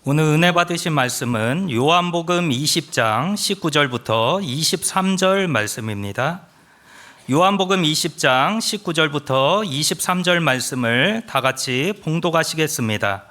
오늘 은혜 받으신 말씀은 요한복음 20장 19절부터 23절 말씀입니다. 요한복음 20장 19절부터 23절 말씀을 다 같이 봉독하시겠습니다.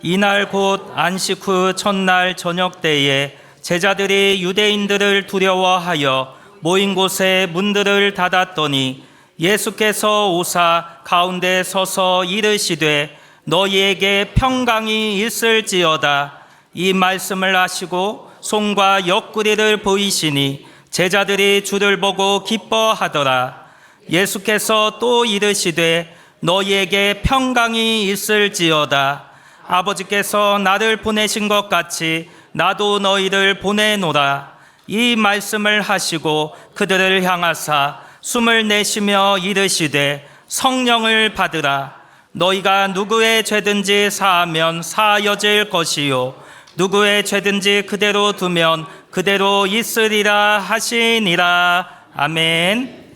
이날 곧 안식 후 첫날 저녁 때에 제자들이 유대인들을 두려워하여 모인 곳에 문들을 닫았더니 예수께서 오사 가운데 서서 이르시되 너희에게 평강이 있을지어다. 이 말씀을 하시고 손과 옆구리를 보이시니 제자들이 주를 보고 기뻐하더라. 예수께서 또 이르시되 너희에게 평강이 있을지어다. 아버지께서 나를 보내신 것 같이 나도 너희를 보내노라. 이 말씀을 하시고 그들을 향하사 숨을 내쉬며 이르시되 성령을 받으라. 너희가 누구의 죄든지 사하면 사하여질 것이요 누구의 죄든지 그대로 두면 그대로 있으리라 하시니라. 아멘.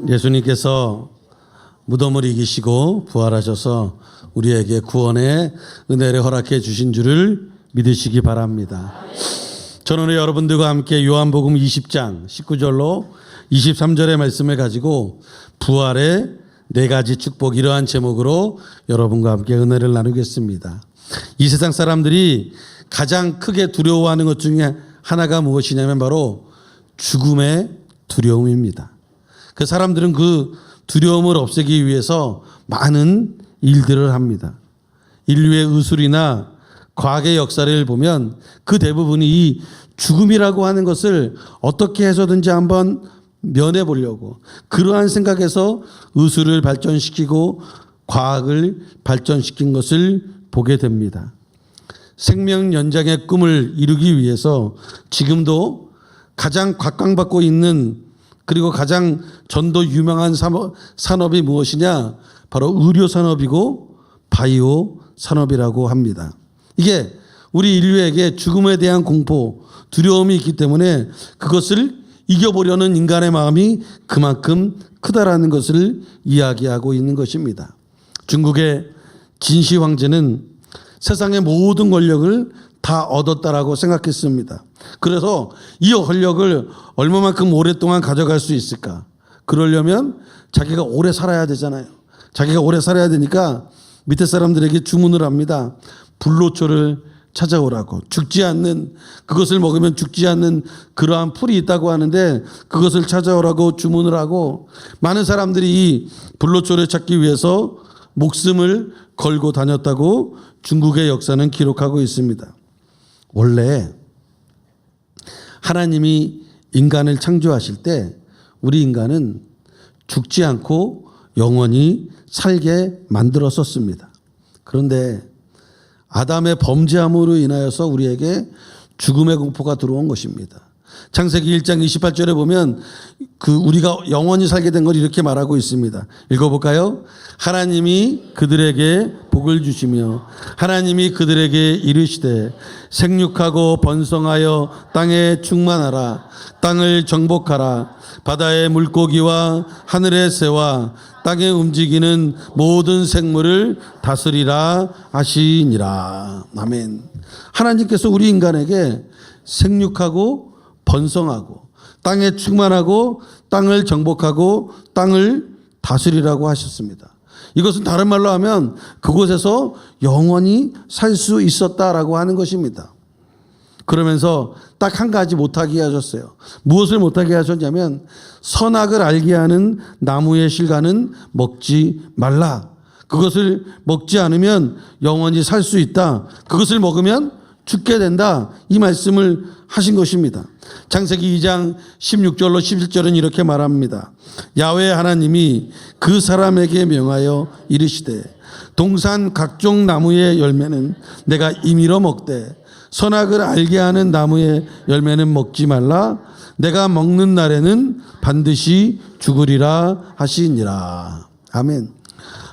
예수님께서 무덤을 이기시고 부활하셔서 우리에게 구원의 은혜를 허락해 주신 줄을 믿으시기 바랍니다. 저는 오늘 여러분들과 함께 요한복음 20장 19절로 23절의 말씀을 가지고 부활의 네 가지 축복, 이러한 제목으로 여러분과 함께 은혜를 나누겠습니다. 이 세상 사람들이 가장 크게 두려워하는 것 중에 하나가 무엇이냐면 바로 죽음의 두려움입니다. 그 사람들은 그 두려움을 없애기 위해서 많은 일들을 합니다. 인류의 의술이나 과학의 역사를 보면 그 대부분이 이 죽음이라고 하는 것을 어떻게 해서든지 한번 면해 보려고 그러한 생각에서 의술을 발전시키고 과학을 발전시킨 것을 보게 됩니다. 생명 연장의 꿈을 이루기 위해서 지금도 가장 각광받고 있는 그리고 가장 전도 유명한 산업이 무엇이냐? 바로 의료 산업이고 바이오 산업이라고 합니다. 이게 우리 인류에게 죽음에 대한 공포, 두려움이 있기 때문에 그것을 이겨보려는 인간의 마음이 그만큼 크다라는 것을 이야기하고 있는 것입니다. 중국의 진시 황제는 세상의 모든 권력을 다 얻었다라고 생각했습니다. 그래서 이 권력을 얼마만큼 오랫동안 가져갈 수 있을까? 그러려면 자기가 오래 살아야 되잖아요. 자기가 오래 살아야 되니까 밑에 사람들에게 주문을 합니다. 불로초를 찾아오라고. 죽지 않는, 그것을 먹으면 죽지 않는 그러한 풀이 있다고 하는데 그것을 찾아오라고 주문을 하고 많은 사람들이 이 불로초를 찾기 위해서 목숨을 걸고 다녔다고 중국의 역사는 기록하고 있습니다. 원래 하나님이 인간을 창조하실 때 우리 인간은 죽지 않고 영원히 살게 만들었었습니다. 그런데 아담의 범죄함으로 인하여서 우리에게 죽음의 공포가 들어온 것입니다. 창세기 1장 28절에 보면 우리가 영원히 살게 된 걸 이렇게 말하고 있습니다. 읽어볼까요? 하나님이 그들에게 복을 주시며 하나님이 그들에게 이르시되 생육하고 번성하여 땅에 충만하라. 땅을 정복하라. 바다의 물고기와 하늘의 새와 땅에 움직이는 모든 생물을 다스리라 하시니라. 아멘. 하나님께서 우리 인간에게 생육하고 번성하고 땅에 충만하고 땅을 정복하고 땅을 다스리라고 하셨습니다. 이것은 다른 말로 하면 그곳에서 영원히 살 수 있었다라고 하는 것입니다. 그러면서 딱 한 가지 못하게 하셨어요. 무엇을 못하게 하셨냐면 선악을 알게 하는 나무의 실과는 먹지 말라. 그것을 먹지 않으면 영원히 살 수 있다. 그것을 먹으면 죽게 된다. 이 말씀을 하신 것입니다. 창세기 2장 16절로 17절은 이렇게 말합니다. 야훼 하나님이 그 사람에게 명하여 이르시되 동산 각종 나무의 열매는 내가 임의로 먹되 선악을 알게 하는 나무의 열매는 먹지 말라. 내가 먹는 날에는 반드시 죽으리라 하시니라. 아멘.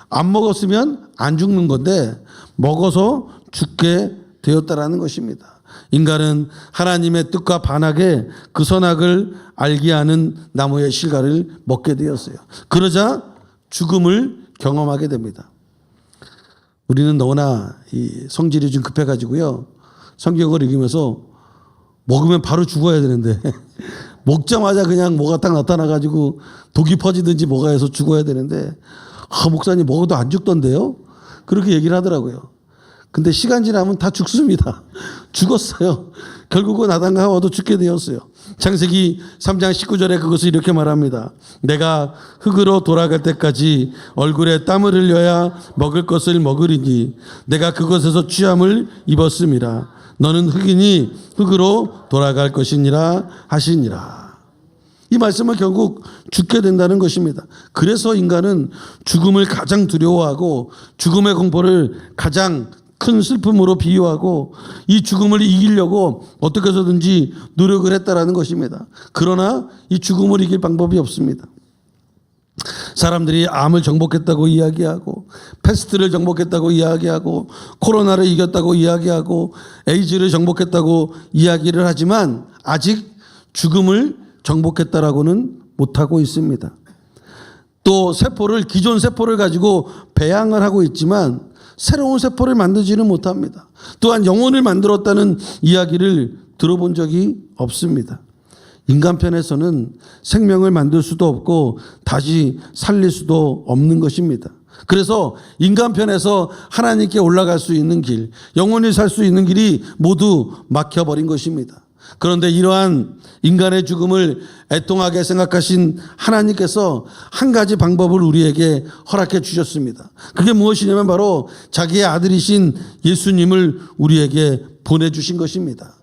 안 먹었으면 안 죽는 건데 먹어서 죽게 되었다라는 것입니다. 인간은 하나님의 뜻과 반하게 그 선악을 알게 하는 나무의 실과를 먹게 되었어요. 그러자 죽음을 경험하게 됩니다. 우리는 너무나 이 성질이 좀 급해가지고요. 성경을 읽으면서 먹으면 바로 죽어야 되는데 먹자마자 그냥 뭐가 딱 나타나가지고 독이 퍼지든지 뭐가 해서 죽어야 되는데 목사님 먹어도 안 죽던데요? 그렇게 얘기를 하더라고요. 근데 시간 지나면 다 죽습니다. 죽었어요. 결국은 아담과 하와도 죽게 되었어요. 창세기 3장 19절에 그것을 이렇게 말합니다. 내가 흙으로 돌아갈 때까지 얼굴에 땀을 흘려야 먹을 것을 먹으리니 내가 그것에서 취함을 입었음이라. 너는 흙이니 흙으로 돌아갈 것이니라 하시니라. 이 말씀은 결국 죽게 된다는 것입니다. 그래서 인간은 죽음을 가장 두려워하고 죽음의 공포를 가장 큰 슬픔으로 비유하고 이 죽음을 이기려고 어떻게 해서든지 노력을 했다라는 것입니다. 그러나 이 죽음을 이길 방법이 없습니다. 사람들이 암을 정복했다고 이야기하고 패스트를 정복했다고 이야기하고 코로나를 이겼다고 이야기하고 에이즈를 정복했다고 이야기를 하지만 아직 죽음을 정복했다라고는 못하고 있습니다. 또 기존 세포를 가지고 배양을 하고 있지만 새로운 세포를 만들지는 못합니다. 또한 영혼을 만들었다는 이야기를 들어본 적이 없습니다. 인간 편에서는 생명을 만들 수도 없고 다시 살릴 수도 없는 것입니다. 그래서 인간 편에서 하나님께 올라갈 수 있는 길, 영원히 살 수 있는 길이 모두 막혀버린 것입니다. 그런데 이러한 인간의 죽음을 애통하게 생각하신 하나님께서 한 가지 방법을 우리에게 허락해 주셨습니다. 그게 무엇이냐면 바로 자기의 아들이신 예수님을 우리에게 보내주신 것입니다.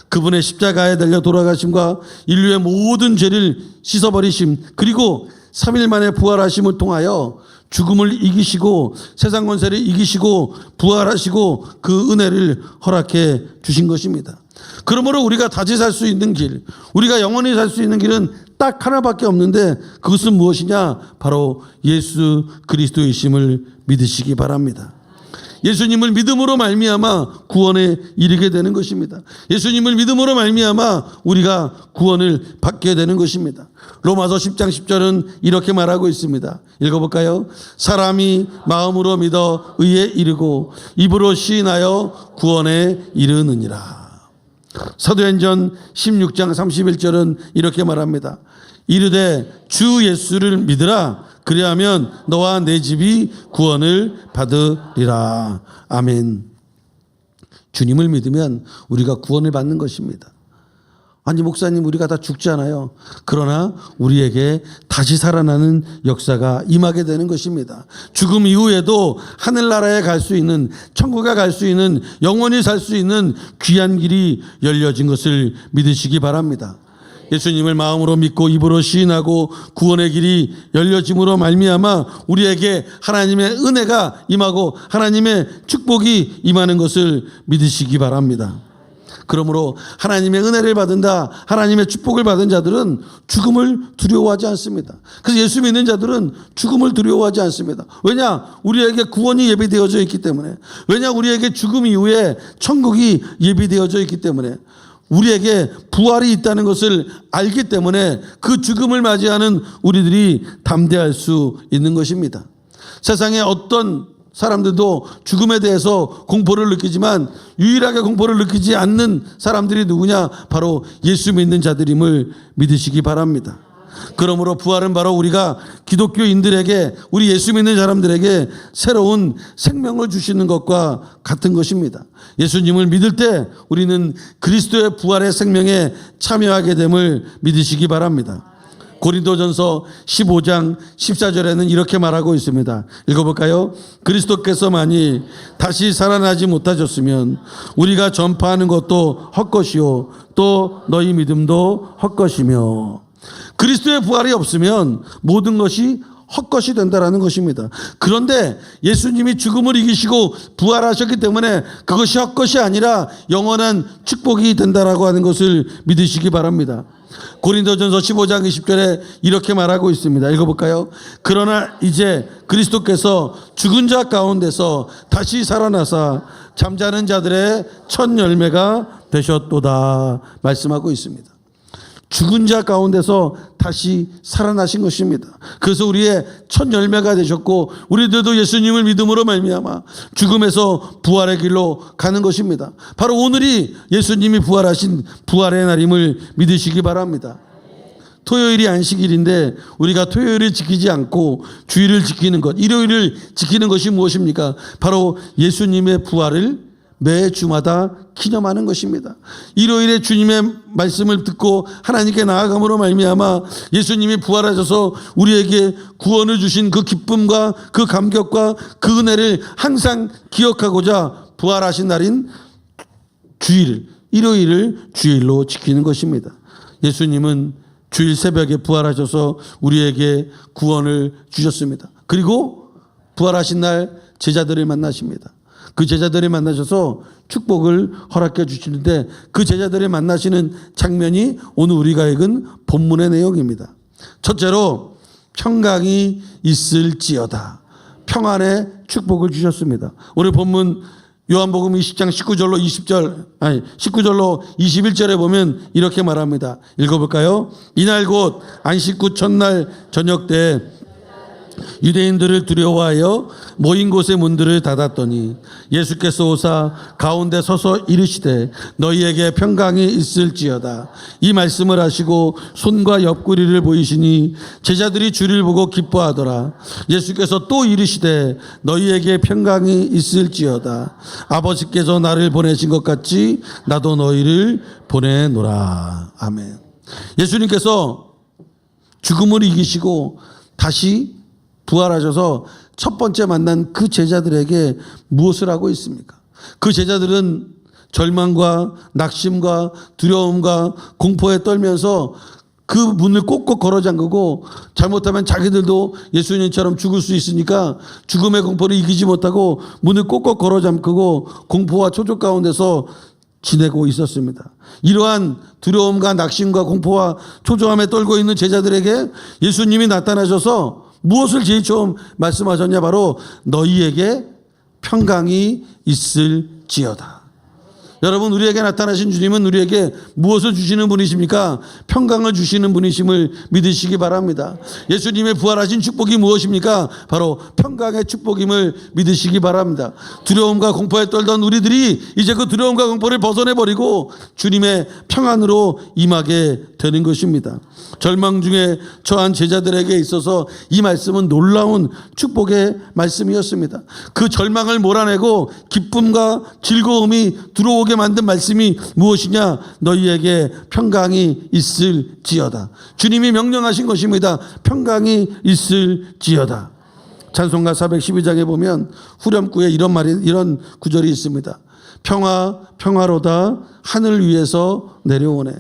그분의 십자가에 달려 돌아가심과 인류의 모든 죄를 씻어버리심, 그리고 3일 만에 부활하심을 통하여 죽음을 이기시고 세상 권세를 이기시고 부활하시고 그 은혜를 허락해 주신 것입니다. 그러므로 우리가 다시 살 수 있는 길, 우리가 영원히 살 수 있는 길은 딱 하나밖에 없는데 그것은 무엇이냐? 바로 예수 그리스도이심을 믿으시기 바랍니다. 예수님을 믿음으로 말미암아 구원에 이르게 되는 것입니다. 예수님을 믿음으로 말미암아 우리가 구원을 받게 되는 것입니다. 로마서 10장 10절은 이렇게 말하고 있습니다. 읽어볼까요? 사람이 마음으로 믿어 의에 이르고 입으로 시인하여 구원에 이르느니라. 사도행전 16장 31절은 이렇게 말합니다. 이르되 주 예수를 믿으라. 그리하면 너와 내 집이 구원을 받으리라. 아멘. 주님을 믿으면 우리가 구원을 받는 것입니다. 아니 목사님 우리가 다 죽잖아요. 그러나 우리에게 다시 살아나는 역사가 임하게 되는 것입니다. 죽음 이후에도 하늘나라에 갈 수 있는, 천국에 갈 수 있는, 영원히 살 수 있는 귀한 길이 열려진 것을 믿으시기 바랍니다. 예수님을 마음으로 믿고 입으로 시인하고 구원의 길이 열려짐으로 말미암아 우리에게 하나님의 은혜가 임하고 하나님의 축복이 임하는 것을 믿으시기 바랍니다. 그러므로 하나님의 은혜를 받은다, 하나님의 축복을 받은 자들은 죽음을 두려워하지 않습니다. 그래서 예수 믿는 자들은 죽음을 두려워하지 않습니다. 왜냐? 우리에게 구원이 예비되어져 있기 때문에. 왜냐? 우리에게 죽음 이후에 천국이 예비되어져 있기 때문에. 우리에게 부활이 있다는 것을 알기 때문에 그 죽음을 맞이하는 우리들이 담대할 수 있는 것입니다. 세상에 어떤 사람들도 죽음에 대해서 공포를 느끼지만 유일하게 공포를 느끼지 않는 사람들이 누구냐? 바로 예수 믿는 자들임을 믿으시기 바랍니다. 그러므로 부활은 바로 우리가 기독교인들에게, 우리 예수 믿는 사람들에게 새로운 생명을 주시는 것과 같은 것입니다. 예수님을 믿을 때 우리는 그리스도의 부활의 생명에 참여하게 됨을 믿으시기 바랍니다. 고린도전서 15장 14절에는 이렇게 말하고 있습니다. 읽어볼까요? 그리스도께서 만일 다시 살아나지 못하셨으면 우리가 전파하는 것도 헛것이요 또 너희 믿음도 헛것이며. 그리스도의 부활이 없으면 모든 것이 헛것이 된다라는 것입니다. 그런데 예수님이 죽음을 이기시고 부활하셨기 때문에 그것이 헛것이 아니라 영원한 축복이 된다라고 하는 것을 믿으시기 바랍니다. 고린도전서 15장 20절에 이렇게 말하고 있습니다. 읽어볼까요? 그러나 이제 그리스도께서 죽은 자 가운데서 다시 살아나사 잠자는 자들의 첫 열매가 되셨도다 말씀하고 있습니다. 죽은 자 가운데서 다시 살아나신 것입니다. 그래서 우리의 첫 열매가 되셨고 우리들도 예수님을 믿음으로 말미암아 죽음에서 부활의 길로 가는 것입니다. 바로 오늘이 예수님이 부활하신 부활의 날임을 믿으시기 바랍니다. 토요일이 안식일인데 우리가 토요일을 지키지 않고 주일을 지키는 것, 일요일을 지키는 것이 무엇입니까? 바로 예수님의 부활을 매 주마다 기념하는 것입니다. 일요일에 주님의 말씀을 듣고 하나님께 나아감으로 말미암아 예수님이 부활하셔서 우리에게 구원을 주신 그 기쁨과 그 감격과 그 은혜를 항상 기억하고자 부활하신 날인 주일, 일요일을 주일로 지키는 것입니다. 예수님은 주일 새벽에 부활하셔서 우리에게 구원을 주셨습니다. 그리고 부활하신 날 제자들을 만나십니다. 그 제자들을 만나셔서 축복을 허락해 주시는데 그 제자들을 만나시는 장면이 오늘 우리가 읽은 본문의 내용입니다. 첫째로 평강이 있을지어다. 평안의 축복을 주셨습니다. 오늘 본문 요한복음 20장 19절로 21절에 보면 이렇게 말합니다. 읽어볼까요? 이날 곧 안식 후 첫날 저녁 때 유대인들을 두려워하여 모인 곳의 문들을 닫았더니 예수께서 오사 가운데 서서 이르시되 너희에게 평강이 있을지어다. 이 말씀을 하시고 손과 옆구리를 보이시니 제자들이 주를 보고 기뻐하더라. 예수께서 또 이르시되 너희에게 평강이 있을지어다. 아버지께서 나를 보내신 것 같이 나도 너희를 보내노라. 아멘. 예수님께서 죽음을 이기시고 다시 부활하셔서 첫 번째 만난 그 제자들에게 무엇을 하고 있습니까? 그 제자들은 절망과 낙심과 두려움과 공포에 떨면서 그 문을 꼭꼭 걸어 잠그고 잘못하면 자기들도 예수님처럼 죽을 수 있으니까 죽음의 공포를 이기지 못하고 문을 꼭꼭 걸어 잠그고 공포와 초조 가운데서 지내고 있었습니다. 이러한 두려움과 낙심과 공포와 초조함에 떨고 있는 제자들에게 예수님이 나타나셔서 무엇을 제일 처음 말씀하셨냐? 바로 너희에게 평강이 있을지어다. 여러분, 우리에게 나타나신 주님은 우리에게 무엇을 주시는 분이십니까? 평강을 주시는 분이심을 믿으시기 바랍니다. 예수님의 부활하신 축복이 무엇입니까? 바로 평강의 축복임을 믿으시기 바랍니다. 두려움과 공포에 떨던 우리들이 이제 그 두려움과 공포를 벗어내버리고 주님의 평안으로 임하게 되는 것입니다. 절망 중에 처한 제자들에게 있어서 이 말씀은 놀라운 축복의 말씀이었습니다. 그 절망을 몰아내고 기쁨과 즐거움이 들어오게 만든 말씀이 무엇이냐? 너희에게 평강이 있을지어다. 주님이 명령하신 것입니다. 평강이 있을지어다. 찬송가 412장에 보면 후렴구에 이런 구절이 있습니다. 평화로다 하늘 위에서 내려오네.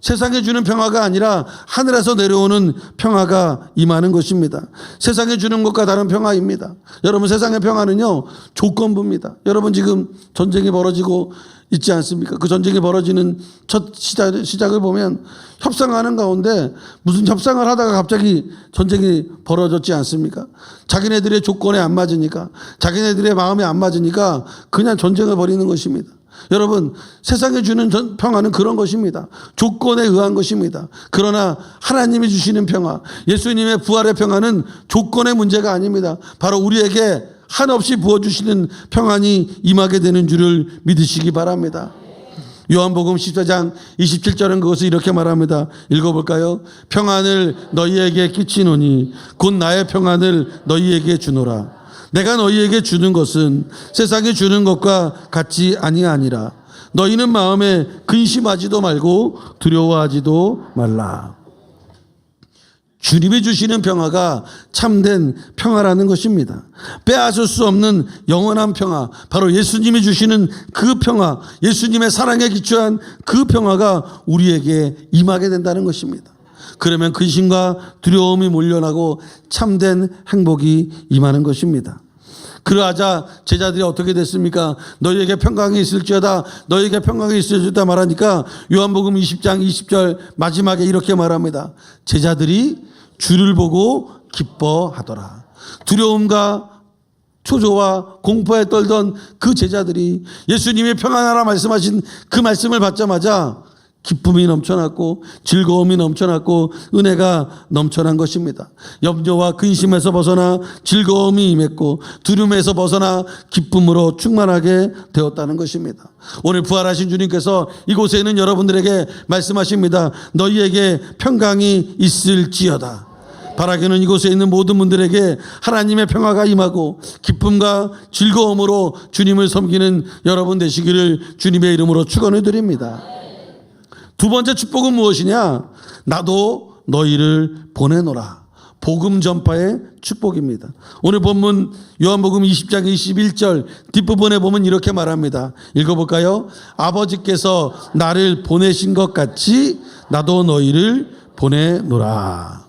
세상에 주는 평화가 아니라 하늘에서 내려오는 평화가 임하는 것입니다. 세상에 주는 것과 다른 평화입니다. 여러분, 세상의 평화는요 조건부입니다. 여러분, 지금 전쟁이 벌어지고 있지 않습니까? 그 전쟁이 벌어지는 첫 시작을 보면 협상하는 가운데 무슨 협상을 하다가 갑자기 전쟁이 벌어졌지 않습니까? 자기네들의 조건에 안 맞으니까, 자기네들의 마음에 안 맞으니까 그냥 전쟁을 벌이는 것입니다. 여러분, 세상에 주는 평화는 그런 것입니다. 조건에 의한 것입니다. 그러나 하나님이 주시는 평화, 예수님의 부활의 평화는 조건의 문제가 아닙니다. 바로 우리에게 한없이 부어주시는 평안이 임하게 되는 줄을 믿으시기 바랍니다. 요한복음 14장 27절은 그것을 이렇게 말합니다. 읽어볼까요? 평안을 너희에게 끼치노니 곧 나의 평안을 너희에게 주노라. 내가 너희에게 주는 것은 세상이 주는 것과 같이 아니하니라. 너희는 마음에 근심하지도 말고 두려워하지도 말라. 주님이 주시는 평화가 참된 평화라는 것입니다. 빼앗을 수 없는 영원한 평화, 바로 예수님이 주시는 그 평화, 예수님의 사랑에 기초한 그 평화가 우리에게 임하게 된다는 것입니다. 그러면 근심과 두려움이 몰려나고 참된 행복이 임하는 것입니다. 그러하자 제자들이 어떻게 됐습니까? 너희에게 평강이 있을지어다, 너희에게 평강이 있을지어다 말하니까 요한복음 20장 20절 마지막에 이렇게 말합니다. 제자들이 주를 보고 기뻐하더라. 두려움과 초조와 공포에 떨던 그 제자들이 예수님이 평안하라 말씀하신 그 말씀을 받자마자 기쁨이 넘쳐났고 즐거움이 넘쳐났고 은혜가 넘쳐난 것입니다. 염려와 근심에서 벗어나 즐거움이 임했고 두려움에서 벗어나 기쁨으로 충만하게 되었다는 것입니다. 오늘 부활하신 주님께서 이곳에 있는 여러분들에게 말씀하십니다. 너희에게 평강이 있을지어다. 바라기는 이곳에 있는 모든 분들에게 하나님의 평화가 임하고 기쁨과 즐거움으로 주님을 섬기는 여러분 되시기를 주님의 이름으로 축원해 드립니다. 두 번째 축복은 무엇이냐? 나도 너희를 보내노라. 복음 전파의 축복입니다. 오늘 본문 요한복음 20장 21절 뒷부분에 보면 이렇게 말합니다. 읽어볼까요? 아버지께서 나를 보내신 것 같이 나도 너희를 보내노라.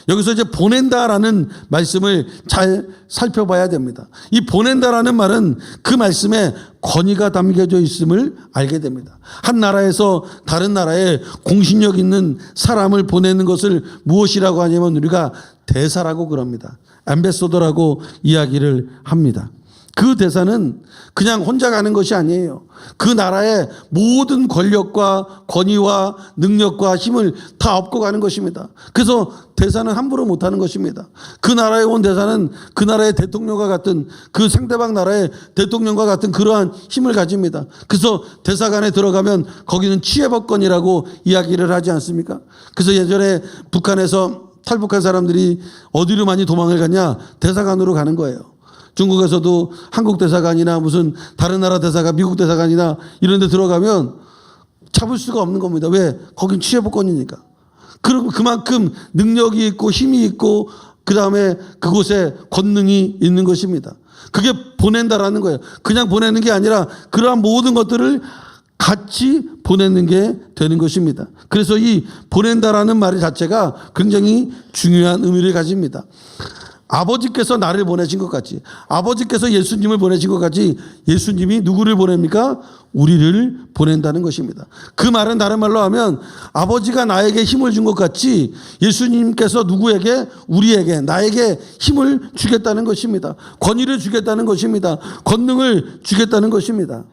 여기서 이제 보낸다라는 말씀을 잘 살펴봐야 됩니다. 이 보낸다라는 말은 그 말씀에 권위가 담겨져 있음을 알게 됩니다. 한 나라에서 다른 나라에 공신력 있는 사람을 보내는 것을 무엇이라고 하냐면 우리가 대사라고 그럽니다. 앰베서더라고 이야기를 합니다. 그 대사는 그냥 혼자 가는 것이 아니에요. 그 나라의 모든 권력과 권위와 능력과 힘을 다 업고 가는 것입니다. 그래서 대사는 함부로 못하는 것입니다. 그 나라에 온 대사는 그 나라의 대통령과 같은 그 상대방 나라의 대통령과 같은 그러한 힘을 가집니다. 그래서 대사관에 들어가면 거기는 치해법권이라고 이야기를 하지 않습니까? 그래서 예전에 북한에서 탈북한 사람들이 어디로 많이 도망을 갔냐? 대사관으로 가는 거예요. 중국에서도 한국 대사관이나 무슨 다른 나라 대사관, 미국 대사관이나 이런 데 들어가면 잡을 수가 없는 겁니다. 왜? 거긴 취해복권이니까. 그리고 그만큼 능력이 있고 힘이 있고 그 다음에 그곳에 권능이 있는 것입니다. 그게 보낸다라는 거예요. 그냥 보내는 게 아니라 그러한 모든 것들을 같이 보내는 게 되는 것입니다. 그래서 이 보낸다라는 말 자체가 굉장히 중요한 의미를 가집니다. 아버지께서 나를 보내신 것 같이, 아버지께서 예수님을 보내신 것 같이 예수님이 누구를 보냅니까? 우리를 보낸다는 것입니다. 그 말은 다른 말로 하면 아버지가 나에게 힘을 준 것 같이 예수님께서 누구에게? 우리에게, 나에게 힘을 주겠다는 것입니다. 권위를 주겠다는 것입니다. 권능을 주겠다는 것입니다.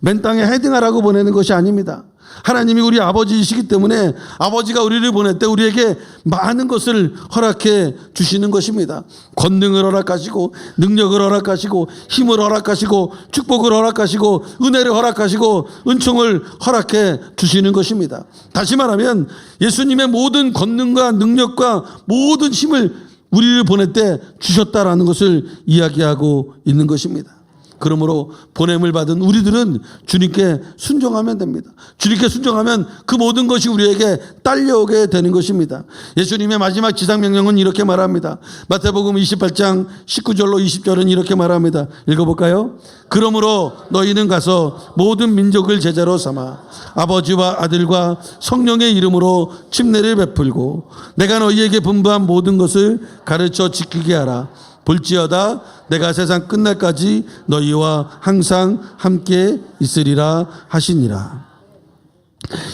맨 땅에 헤딩하라고 보내는 것이 아닙니다. 하나님이 우리 아버지이시기 때문에 아버지가 우리를 보낼 때 우리에게 많은 것을 허락해 주시는 것입니다. 권능을 허락하시고 능력을 허락하시고 힘을 허락하시고 축복을 허락하시고 은혜를 허락하시고 은총을 허락해 주시는 것입니다. 다시 말하면 예수님의 모든 권능과 능력과 모든 힘을 우리를 보낼 때 주셨다라는 것을 이야기하고 있는 것입니다. 그러므로 보냄을 받은 우리들은 주님께 순종하면 됩니다. 주님께 순종하면 그 모든 것이 우리에게 딸려오게 되는 것입니다. 예수님의 마지막 지상명령은 이렇게 말합니다. 마태복음 28장 19절로 20절은 이렇게 말합니다. 읽어볼까요? 그러므로 너희는 가서 모든 민족을 제자로 삼아 아버지와 아들과 성령의 이름으로 침례를 베풀고 내가 너희에게 분부한 모든 것을 가르쳐 지키게 하라. 볼지어다 내가 세상 끝날까지 너희와 항상 함께 있으리라 하시니라.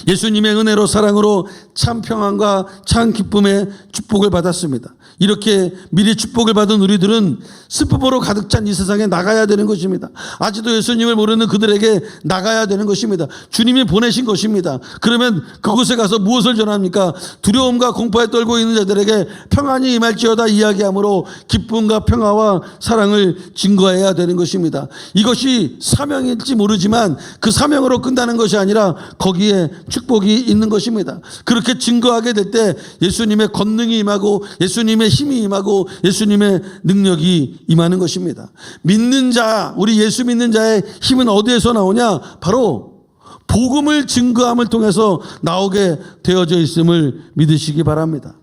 예수님의 은혜로 사랑으로 참 평안과 참 기쁨의 축복을 받았습니다. 이렇게 미리 축복을 받은 우리들은 슬픔으로 가득 찬 이 세상에 나가야 되는 것입니다. 아직도 예수님을 모르는 그들에게 나가야 되는 것입니다. 주님이 보내신 것입니다. 그러면 그곳에 가서 무엇을 전합니까? 두려움과 공포에 떨고 있는 자들에게 평안이 임할지어다 이야기하므로 기쁨과 평화와 사랑을 증거해야 되는 것입니다. 이것이 사명일지 모르지만 그 사명으로 끝나는 것이 아니라 거기에 축복이 있는 것입니다. 그렇게 증거하게 될 때 예수님의 권능이 임하고 예수님의 힘이 임하고 예수님의 능력이 임하는 것입니다. 믿는 자, 우리 예수 믿는 자의 힘은 어디에서 나오냐? 바로 복음을 증거함을 통해서 나오게 되어져 있음을 믿으시기 바랍니다.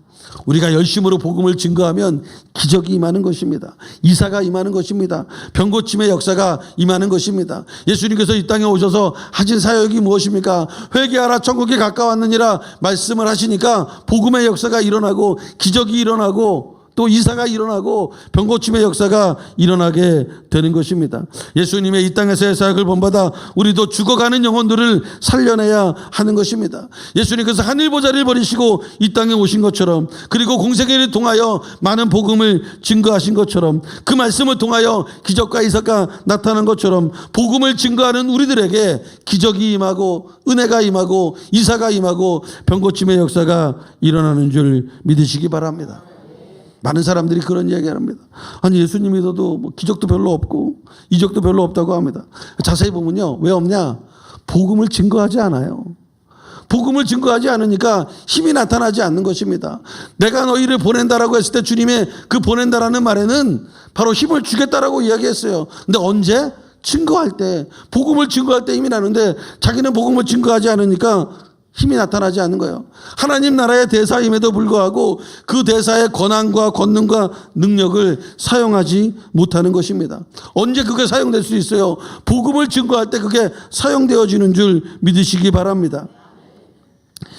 우리가 열심으로 복음을 증거하면 기적이 임하는 것입니다. 이사가 임하는 것입니다. 병고침의 역사가 임하는 것입니다. 예수님께서 이 땅에 오셔서 하신 사역이 무엇입니까? 회개하라 천국이 가까웠느니라 말씀을 하시니까 복음의 역사가 일어나고 기적이 일어나고 또 이사가 일어나고 병고침의 역사가 일어나게 되는 것입니다. 예수님의 이 땅에서의 사역을 본받아 우리도 죽어가는 영혼들을 살려내야 하는 것입니다. 예수님께서 하늘 보좌를 버리시고 이 땅에 오신 것처럼, 그리고 공생애를 통하여 많은 복음을 증거하신 것처럼, 그 말씀을 통하여 기적과 이사가 나타난 것처럼 복음을 증거하는 우리들에게 기적이 임하고 은혜가 임하고 이사가 임하고 병고침의 역사가 일어나는 줄 믿으시기 바랍니다. 많은 사람들이 그런 이야기를 합니다. 아니, 예수님 믿어도 뭐 기적도 별로 없고 이적도 별로 없다고 합니다. 자세히 보면요, 왜 없냐? 복음을 증거하지 않아요. 복음을 증거하지 않으니까 힘이 나타나지 않는 것입니다. 내가 너희를 보낸다라고 했을 때 주님의 그 보낸다라는 말에는 바로 힘을 주겠다라고 이야기했어요. 근데 언제? 증거할 때, 복음을 증거할 때 힘이 나는데 자기는 복음을 증거하지 않으니까 힘이 나타나지 않는 거예요. 하나님 나라의 대사임에도 불구하고 그 대사의 권한과 권능과 능력을 사용하지 못하는 것입니다. 언제 그게 사용될 수 있어요? 복음을 증거할 때 그게 사용되어지는 줄 믿으시기 바랍니다.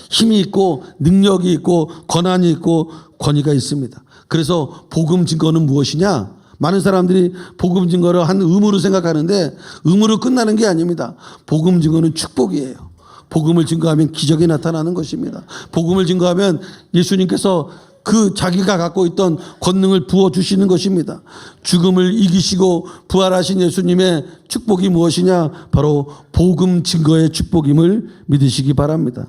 힘이 있고 능력이 있고 권한이 있고 권위가 있습니다. 그래서 복음 증거는 무엇이냐? 많은 사람들이 복음 증거를 한 의무로 생각하는데 의무로 끝나는 게 아닙니다. 복음 증거는 축복이에요. 복음을 증거하면 기적이 나타나는 것입니다. 복음을 증거하면 예수님께서 그 자기가 갖고 있던 권능을 부어주시는 것입니다. 죽음을 이기시고 부활하신 예수님의 축복이 무엇이냐? 바로 복음 증거의 축복임을 믿으시기 바랍니다.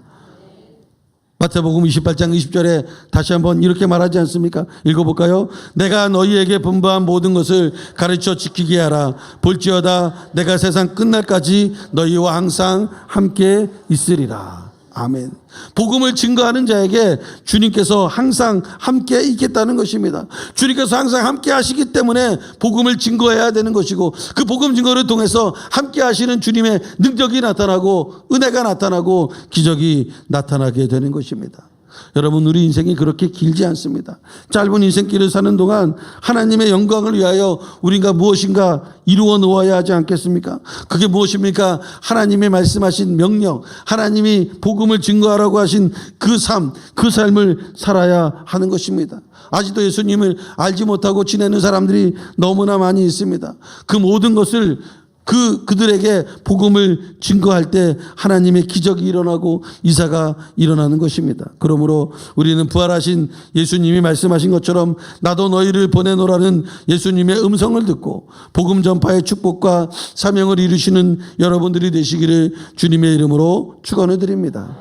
마태복음 28장 20절에 다시 한번 이렇게 말하지 않습니까? 읽어볼까요? 내가 너희에게 분부한 모든 것을 가르쳐 지키게 하라. 볼지어다 내가 세상 끝날까지 너희와 항상 함께 있으리라. 아멘. 복음을 증거하는 자에게 주님께서 항상 함께 있겠다는 것입니다. 주님께서 항상 함께 하시기 때문에 복음을 증거해야 되는 것이고, 그 복음 증거를 통해서 함께 하시는 주님의 능력이 나타나고 은혜가 나타나고 기적이 나타나게 되는 것입니다. 여러분, 우리 인생이 그렇게 길지 않습니다. 짧은 인생길을 사는 동안 하나님의 영광을 위하여 우리가 무엇인가 이루어 놓아야 하지 않겠습니까? 그게 무엇입니까? 하나님이 말씀하신 명령, 하나님이 복음을 증거하라고 하신 그 삶, 그 삶을 살아야 하는 것입니다. 아직도 예수님을 알지 못하고 지내는 사람들이 너무나 많이 있습니다. 그 모든 것을 그들에게 복음을 증거할 때 하나님의 기적이 일어나고 이사가 일어나는 것입니다. 그러므로 우리는 부활하신 예수님이 말씀하신 것처럼 나도 너희를 보내노라는 예수님의 음성을 듣고 복음 전파의 축복과 사명을 이루시는 여러분들이 되시기를 주님의 이름으로 축원해 드립니다.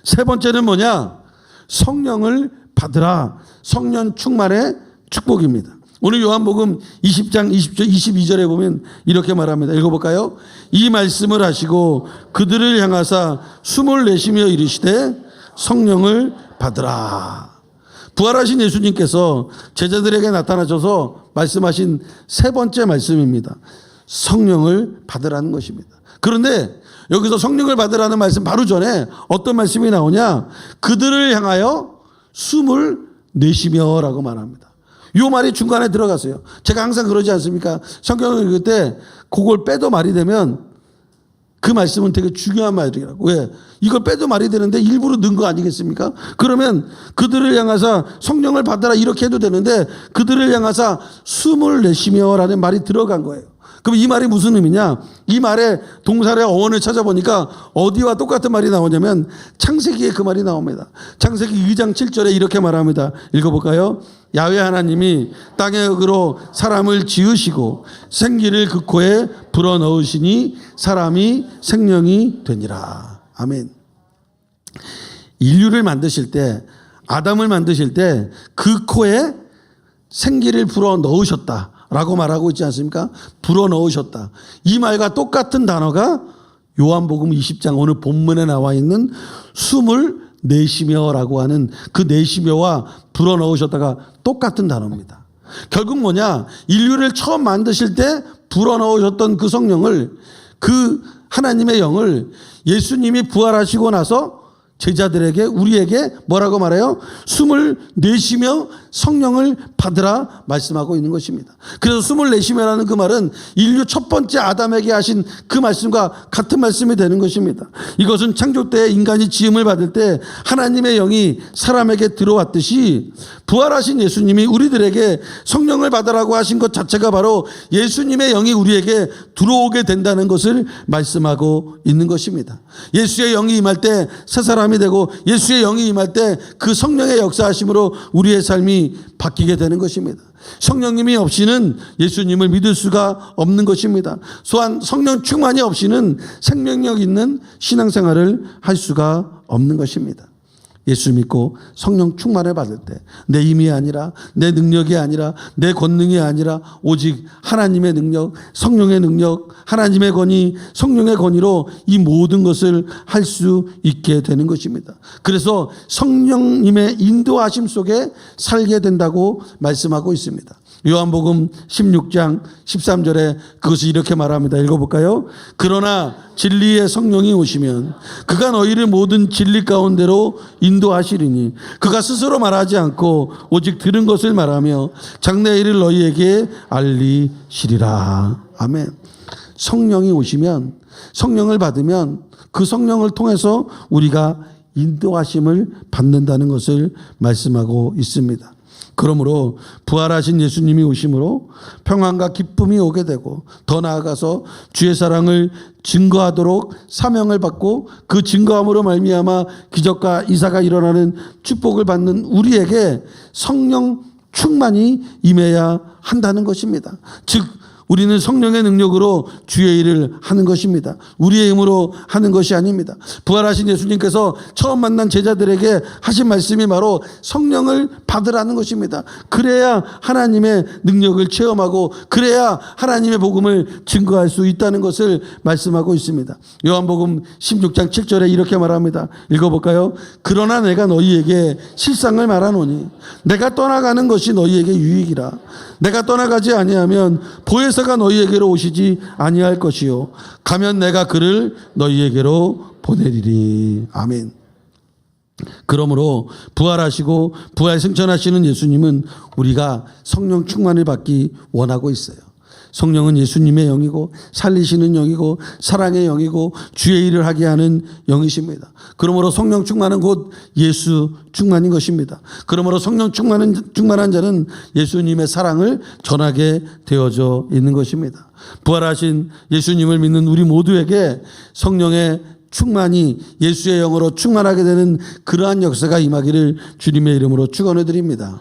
세 번째는 뭐냐? 성령을 받으라. 성령 충만의 축복입니다. 오늘 요한복음 20장 22절에 보면 이렇게 말합니다. 읽어볼까요? 이 말씀을 하시고 그들을 향하사 숨을 내쉬며 이르시되 성령을 받으라. 부활하신 예수님께서 제자들에게 나타나셔서 말씀하신 세 번째 말씀입니다. 성령을 받으라는 것입니다. 그런데 여기서 성령을 받으라는 말씀 바로 전에 어떤 말씀이 나오냐? 그들을 향하여 숨을 내쉬며 라고 말합니다. 이 말이 중간에 들어갔어요. 제가 항상 그러지 않습니까? 성경을 읽을 때 그걸 빼도 말이 되면 그 말씀은 되게 중요한 말이라고. 왜? 이걸 빼도 말이 되는데 일부러 넣은 거 아니겠습니까? 그러면 그들을 향하사 성령을 받아라 이렇게 해도 되는데 그들을 향하사 숨을 내쉬며 라는 말이 들어간 거예요. 그럼 이 말이 무슨 의미냐? 이 말의 동사의 어원을 찾아보니까 어디와 똑같은 말이 나오냐면 창세기에 그 말이 나옵니다. 창세기 2장 7절에 이렇게 말합니다. 읽어볼까요? 야훼 하나님이 땅의 흙으로 사람을 지으시고 생기를 그 코에 불어넣으시니 사람이 생명이 되니라. 아멘. 인류를 만드실 때, 아담을 만드실 때 그 코에 생기를 불어넣으셨다 라고 말하고 있지 않습니까? 불어넣으셨다. 이 말과 똑같은 단어가 요한복음 20장 오늘 본문에 나와 있는 숨을 내쉬며라고 하는 그 내쉬며와 불어넣으셨다가 똑같은 단어입니다. 결국 뭐냐? 인류를 처음 만드실 때 불어넣으셨던 그 성령을, 그 하나님의 영을 예수님이 부활하시고 나서 제자들에게 우리에게 뭐라고 말해요? 숨을 내쉬며 성령을 받으라 말씀하고 있는 것입니다. 그래서 숨을 내쉬며라는 그 말은 인류 첫 번째 아담에게 하신 그 말씀과 같은 말씀이 되는 것입니다. 이것은 창조 때 인간이 지음을 받을 때 하나님의 영이 사람에게 들어왔듯이 부활하신 예수님이 우리들에게 성령을 받으라고 하신 것 자체가 바로 예수님의 영이 우리에게 들어오게 된다는 것을 말씀하고 있는 것입니다. 예수의 영이 임할 때 새 사람이 되고 예수의 영이 임할 때 그 성령의 역사하심으로 우리의 삶이 바뀌게 되는 것입니다. 성령님이 없이는 예수님을 믿을 수가 없는 것입니다. 또한 성령 충만이 없이는 생명력 있는 신앙생활을 할 수가 없는 것입니다. 예수 믿고 성령 충만을 받을 때 내 힘이 아니라 내 능력이 아니라 내 권능이 아니라 오직 하나님의 능력, 성령의 능력, 하나님의 권위, 성령의 권위로 이 모든 것을 할 수 있게 되는 것입니다. 그래서 성령님의 인도하심 속에 살게 된다고 말씀하고 있습니다. 요한복음 16장 13절에 그것을 이렇게 말합니다. 읽어볼까요? 그러나 진리의 성령이 오시면 그가 너희를 모든 진리 가운데로 인도하시리니 그가 스스로 말하지 않고 오직 들은 것을 말하며 장래 일을 너희에게 알리시리라. 아멘. 성령이 오시면, 성령을 받으면 그 성령을 통해서 우리가 인도하심을 받는다는 것을 말씀하고 있습니다. 그러므로 부활하신 예수님이 오심으로 평안과 기쁨이 오게 되고 더 나아가서 주의 사랑을 증거하도록 사명을 받고 그 증거함으로 말미암아 기적과 이사가 일어나는 축복을 받는 우리에게 성령 충만이 임해야 한다는 것입니다. 즉 우리는 성령의 능력으로 주의 일을 하는 것입니다. 우리의 힘으로 하는 것이 아닙니다. 부활하신 예수님께서 처음 만난 제자들에게 하신 말씀이 바로 성령을 받으라는 것입니다. 그래야 하나님의 능력을 체험하고 그래야 하나님의 복음을 증거할 수 있다는 것을 말씀하고 있습니다. 요한복음 16장 7절에 이렇게 말합니다. 읽어볼까요? 그러나 내가 너희에게 실상을 말하노니 내가 떠나가는 것이 너희에게 유익이라. 내가 떠나가지 아니하면 보혜사가 너희에게로 오시지 아니할 것이요 가면 내가 그를 너희에게로 보내리리. 아멘. 그러므로 부활하시고 부활 승천하시는 예수님은 우리가 성령 충만을 받기 원하고 있어요. 성령은 예수님의 영이고 살리시는 영이고 사랑의 영이고 주의 일을 하게 하는 영이십니다. 그러므로 성령 충만은 곧 예수 충만인 것입니다. 그러므로 성령 충만한 자는 예수님의 사랑을 전하게 되어져 있는 것입니다. 부활하신 예수님을 믿는 우리 모두에게 성령의 충만이 예수의 영으로 충만하게 되는 그러한 역사가 임하기를 주님의 이름으로 축원해 드립니다.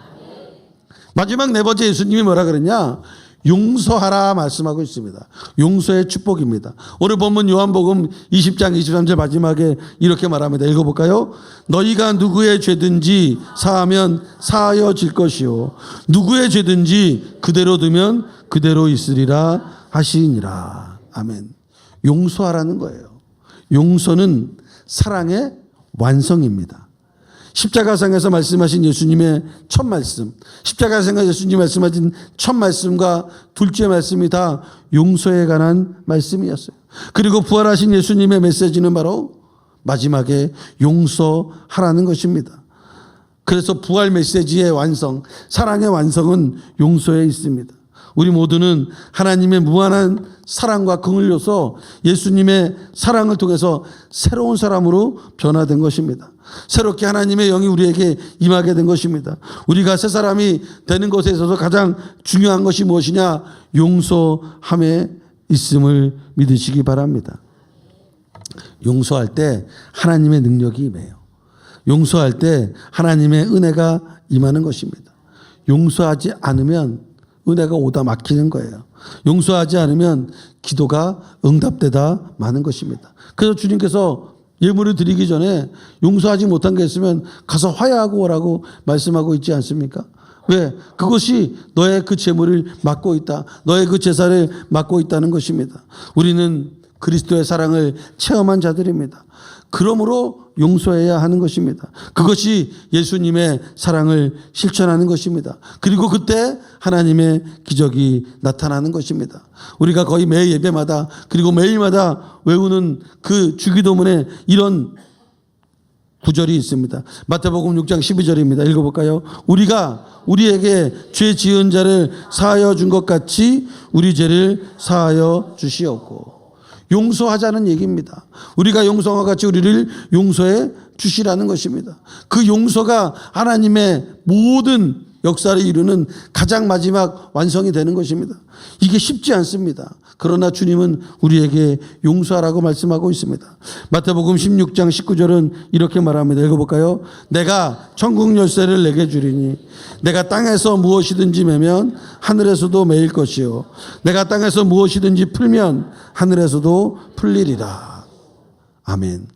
마지막 네 번째 예수님이 뭐라 그랬냐? 용서하라 말씀하고 있습니다. 용서의 축복입니다. 오늘 본문 요한복음 20장 23절 마지막에 이렇게 말합니다. 읽어볼까요? 너희가 누구의 죄든지 사하면 사하여질 것이요 누구의 죄든지 그대로 두면 그대로 있으리라 하시니라. 아멘. 용서하라는 거예요. 용서는 사랑의 완성입니다. 십자가상에서 말씀하신 예수님의 첫 말씀, 십자가상에서 예수님이 말씀하신 첫 말씀과 둘째 말씀이 다 용서에 관한 말씀이었어요. 그리고 부활하신 예수님의 메시지는 바로 마지막에 용서하라는 것입니다. 그래서 부활 메시지의 완성, 사랑의 완성은 용서에 있습니다. 우리 모두는 하나님의 무한한 사랑과 긍휼로서 예수님의 사랑을 통해서 새로운 사람으로 변화된 것입니다. 새롭게 하나님의 영이 우리에게 임하게 된 것입니다. 우리가 새 사람이 되는 것에 있어서 가장 중요한 것이 무엇이냐? 용서함에 있음을 믿으시기 바랍니다. 용서할 때 하나님의 능력이 임해요. 용서할 때 하나님의 은혜가 임하는 것입니다. 용서하지 않으면 은혜가 오다 막히는 거예요. 용서하지 않으면 기도가 응답되다 마는 것입니다. 그래서 주님께서 예물을 드리기 전에 용서하지 못한 게 있으면 가서 화해하고 오라고 말씀하고 있지 않습니까? 왜? 그것이 너의 그 재물을 막고 있다. 너의 그 제사를 막고 있다는 것입니다. 우리는 그리스도의 사랑을 체험한 자들입니다. 그러므로 용서해야 하는 것입니다. 그것이 예수님의 사랑을 실천하는 것입니다. 그리고 그때 하나님의 기적이 나타나는 것입니다. 우리가 거의 매 예배마다 그리고 매일마다 외우는 그 주기도문에 이런 구절이 있습니다. 마태복음 6장 12절입니다. 읽어볼까요? 우리가 우리에게 죄 지은 자를 사하여 준 것 같이 우리 죄를 사하여 주시옵고. 용서하자는 얘기입니다. 우리가 용서와 같이 우리를 용서해 주시라는 것입니다. 그 용서가 하나님의 모든 역사를 이루는 가장 마지막 완성이 되는 것입니다. 이게 쉽지 않습니다. 그러나 주님은 우리에게 용서하라고 말씀하고 있습니다. 마태복음 16장 19절은 이렇게 말합니다. 읽어볼까요? 내가 천국 열쇠를 내게 주리니 내가 땅에서 무엇이든지 매면 하늘에서도 매일 것이요 내가 땅에서 무엇이든지 풀면 하늘에서도 풀리리라. 아멘.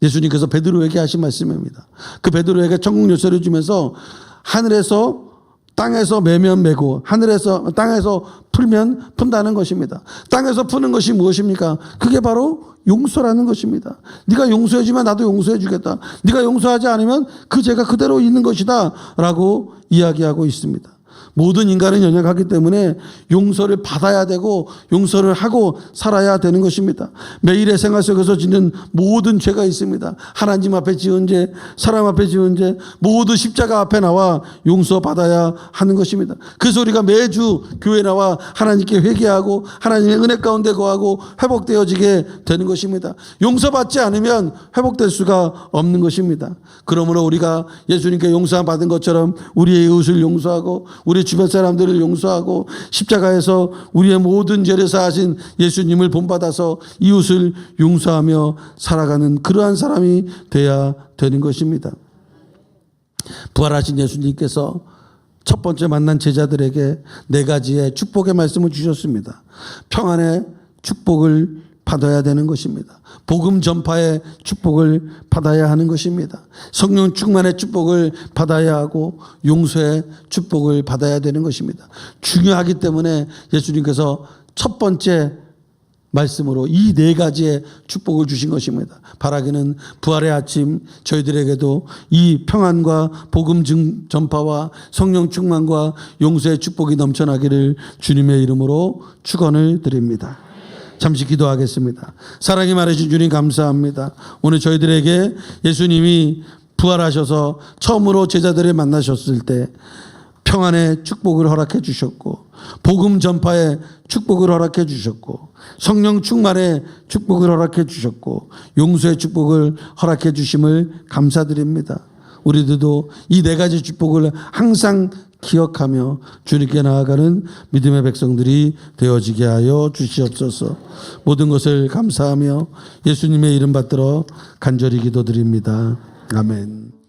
예수님께서 베드로에게 하신 말씀입니다. 그 베드로에게 천국 열쇠를 주면서 하늘에서 땅에서 매면 매고 하늘에서 땅에서 풀면 푼다는 것입니다. 땅에서 푸는 것이 무엇입니까? 그게 바로 용서라는 것입니다. 네가 용서해 주면 나도 용서해 주겠다. 네가 용서하지 않으면 그 죄가 그대로 있는 것이다 라고 이야기하고 있습니다. 모든 인간은 연약하기 때문에 용서를 받아야 되고 용서를 하고 살아야 되는 것입니다. 매일의 생활 속에서 짓는 모든 죄가 있습니다. 하나님 앞에 지은 죄, 사람 앞에 지은 죄, 모두 십자가 앞에 나와 용서받아야 하는 것입니다. 그래서 우리가 매주 교회 나와 하나님께 회개하고 하나님의 은혜 가운데 거하고 회복되어지게 되는 것입니다. 용서받지 않으면 회복될 수가 없는 것입니다. 그러므로 우리가 예수님께 용서받은 것처럼 우리의 이웃을 용서하고 우리 주변 사람들을 용서하고 십자가에서 우리의 모든 죄를 사하신 예수님을 본받아서 이웃을 용서하며 살아가는 그러한 사람이 돼야 되는 것입니다. 부활하신 예수님께서 첫 번째 만난 제자들에게 4가지의 축복의 말씀을 주셨습니다. 평안의 축복을 받아야 되는 것입니다. 복음 전파의 축복을 받아야 하는 것입니다. 성령 충만의 축복을 받아야 하고 용서의 축복을 받아야 되는 것입니다. 중요하기 때문에 예수님께서 첫 번째 말씀으로 이 4가지의 축복을 주신 것입니다. 바라기는 부활의 아침 저희들에게도 이 평안과 복음 전파와 성령 충만과 용서의 축복이 넘쳐나기를 주님의 이름으로 축원을 드립니다. 잠시 기도하겠습니다. 사랑이 많으신 주님 감사합니다. 오늘 저희들에게 예수님이 부활하셔서 처음으로 제자들을 만나셨을 때 평안의 축복을 허락해 주셨고 복음 전파의 축복을 허락해 주셨고 성령 충만의 축복을 허락해 주셨고 용서의 축복을 허락해 주심을 감사드립니다. 우리들도 이 4가지 축복을 항상 기억하며 주님께 나아가는 믿음의 백성들이 되어지게 하여 주시옵소서. 모든 것을 감사하며 예수님의 이름 받들어 간절히 기도드립니다. 아멘.